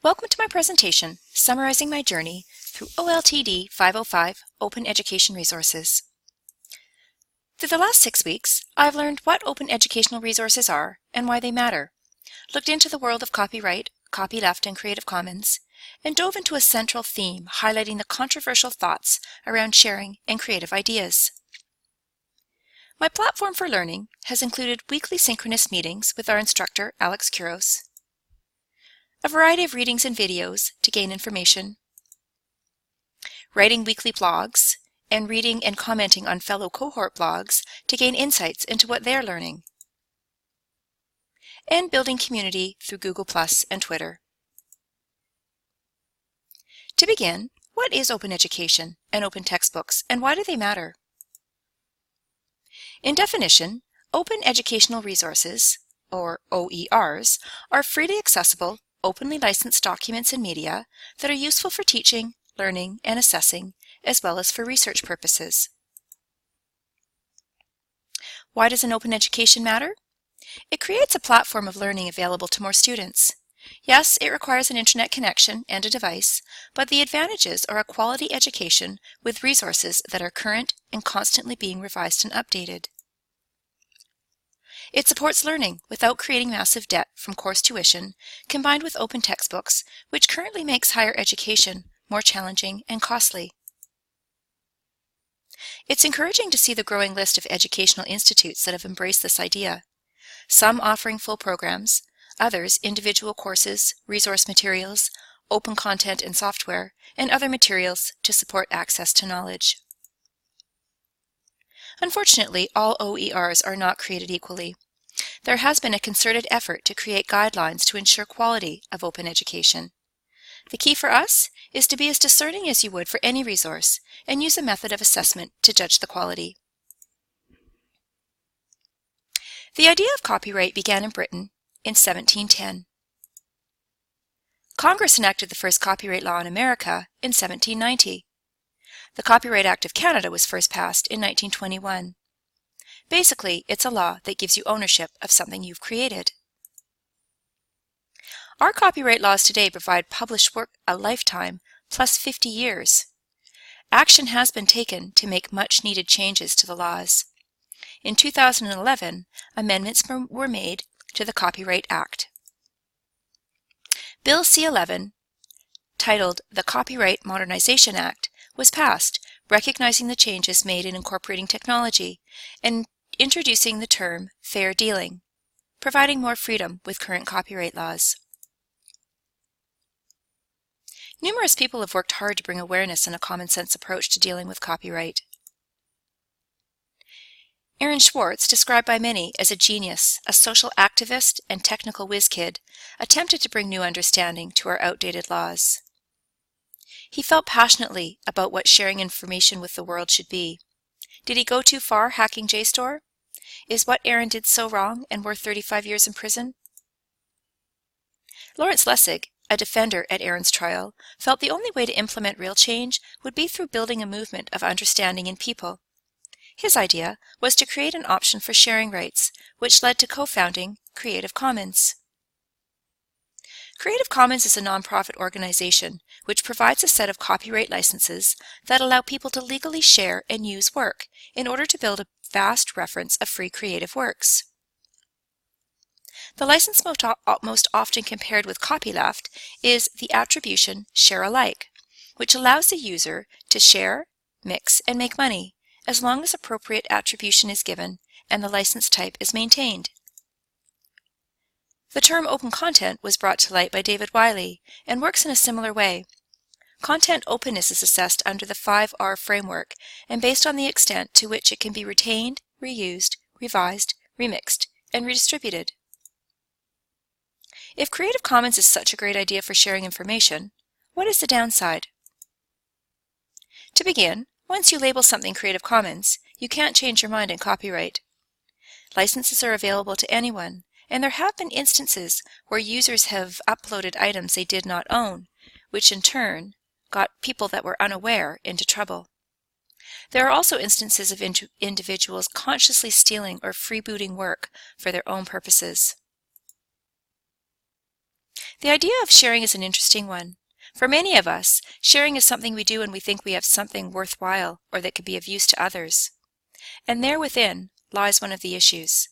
Welcome to my presentation summarizing my journey through OLTD 505 Open Education Resources. Through the last 6 weeks, I've learned what open educational resources are and why they matter, looked into the world of copyright, copyleft, and Creative Commons, and dove into a central theme highlighting the controversial thoughts around sharing and creative ideas. My platform for learning has included weekly synchronous meetings with our instructor, Alex Kuros, a variety of readings and videos to gain information, writing weekly blogs, and reading and commenting on fellow cohort blogs to gain insights into what they're learning, and building community through Google+ and Twitter. To begin, what is open education and open textbooks, and why do they matter? In definition, open educational resources, or OERs, are freely accessible, openly licensed documents and media that are useful for teaching, learning, and assessing, as well as for research purposes. Why does an open education matter? It creates a platform of learning available to more students. Yes, it requires an internet connection and a device, but the advantages are a quality education with resources that are current and constantly being revised and updated. It supports learning without creating massive debt from course tuition, combined with open textbooks, which currently makes higher education more challenging and costly. It's encouraging to see the growing list of educational institutes that have embraced this idea, some offering full programs, others individual courses, resource materials, open content and software, and other materials to support access to knowledge. Unfortunately, all OERs are not created equally. There has been a concerted effort to create guidelines to ensure quality of open education. The key for us is to be as discerning as you would for any resource and use a method of assessment to judge the quality. The idea of copyright began in Britain in 1710. Congress enacted the first copyright law in America in 1790. The Copyright Act of Canada was first passed in 1921. Basically, it's a law that gives you ownership of something you've created. Our copyright laws today provide published work a lifetime plus 50 years. Action has been taken to make much-needed changes to the laws. In 2011, amendments were made to the Copyright Act. Bill C-11, titled the Copyright Modernization Act, was passed, recognizing the changes made in incorporating technology and introducing the term fair dealing, providing more freedom with current copyright laws. Numerous people have worked hard to bring awareness and a common-sense approach to dealing with copyright. Aaron Swartz, described by many as a genius, a social activist, and technical whiz-kid, attempted to bring new understanding to our outdated laws. He felt passionately about what sharing information with the world should be. Did he go too far hacking JSTOR? Is what Aaron did so wrong and worth 35 years in prison? Lawrence Lessig, a defender at Aaron's trial, felt the only way to implement real change would be through building a movement of understanding in people. His idea was to create an option for sharing rights, which led to co-founding Creative Commons. Creative Commons is a nonprofit organization which provides a set of copyright licenses that allow people to legally share and use work in order to build a vast reference of free creative works. The license most often compared with copyleft is the attribution share alike, which allows the user to share, mix, and make money, as long as appropriate attribution is given and the license type is maintained. The term open content was brought to light by David Wiley and works in a similar way. Content openness is assessed under the 5R framework and based on the extent to which it can be retained, reused, revised, remixed, and redistributed. If Creative Commons is such a great idea for sharing information, what is the downside? To begin, once you label something Creative Commons, you can't change your mind in copyright. Licenses are available to anyone, and there have been instances where users have uploaded items they did not own, which in turn got people that were unaware into trouble. There are also instances of individuals consciously stealing or freebooting work for their own purposes. The idea of sharing is an interesting one. For many of us, sharing is something we do when we think we have something worthwhile or that could be of use to others. And there within lies one of the issues.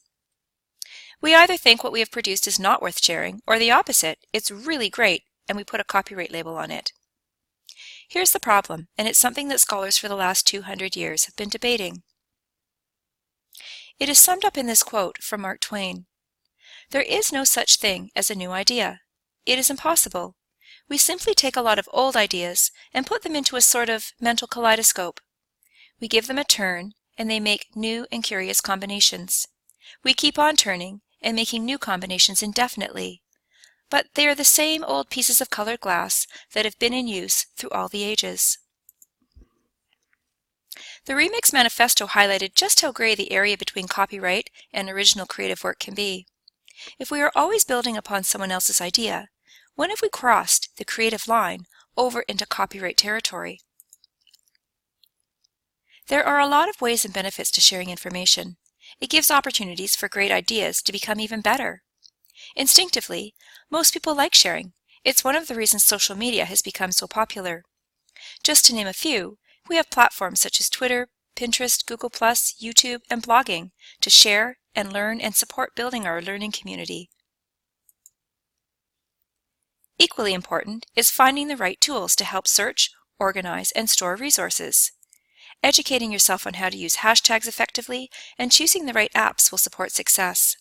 We either think what we have produced is not worth sharing, or the opposite, it's really great, and we put a copyright label on it. Here's the problem, and it's something that scholars for the last 200 years have been debating. It is summed up in this quote from Mark Twain. There is no such thing as a new idea. It is impossible. We simply take a lot of old ideas and put them into a sort of mental kaleidoscope. We give them a turn, and they make new and curious combinations. We keep on turning and making new combinations indefinitely. But they are the same old pieces of colored glass that have been in use through all the ages. The Remix Manifesto highlighted just how gray the area between copyright and original creative work can be. If we are always building upon someone else's idea, when have we crossed the creative line over into copyright territory? There are a lot of ways and benefits to sharing information. It gives opportunities for great ideas to become even better. Instinctively, most people like sharing. It's one of the reasons social media has become so popular. Just to name a few, we have platforms such as Twitter, Pinterest, Google+, YouTube, and blogging to share and learn and support building our learning community. Equally important is finding the right tools to help search, organize, and store resources. Educating yourself on how to use hashtags effectively and choosing the right apps will support success.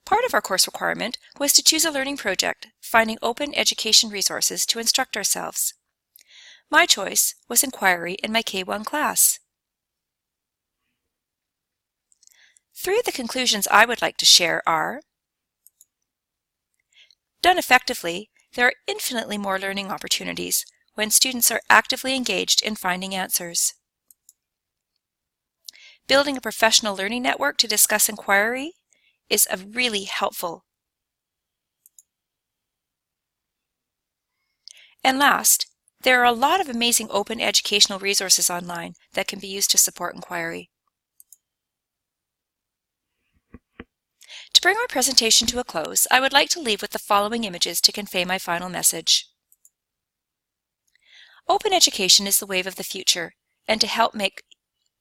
Part of our course requirement was to choose a learning project, finding open education resources to instruct ourselves. My choice was Inquiry in my K1 class. 3 of the conclusions I would like to share are: done effectively, there are infinitely more learning opportunities when students are actively engaged in finding answers. Building a professional learning network to discuss inquiry is really helpful. And last, there are a lot of amazing open educational resources online that can be used to support inquiry. To bring our presentation to a close, I would like to leave with the following images to convey my final message. Open education is the wave of the future, and to help make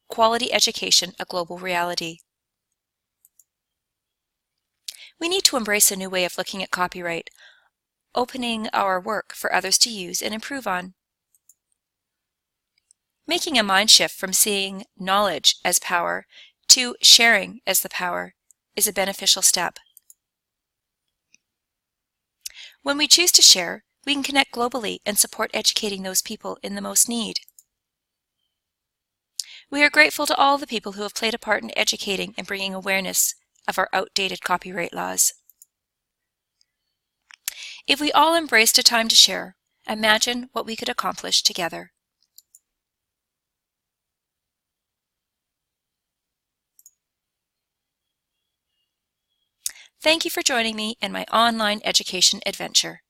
quality education a global reality. We need to embrace a new way of looking at copyright, opening our work for others to use and improve on. Making a mind shift from seeing knowledge as power to sharing as the power is a beneficial step. When we choose to share, we can connect globally and support educating those people in the most need. We are grateful to all the people who have played a part in educating and bringing awareness of our outdated copyright laws. If we all embraced a time to share, imagine what we could accomplish together. Thank you for joining me in my online education adventure.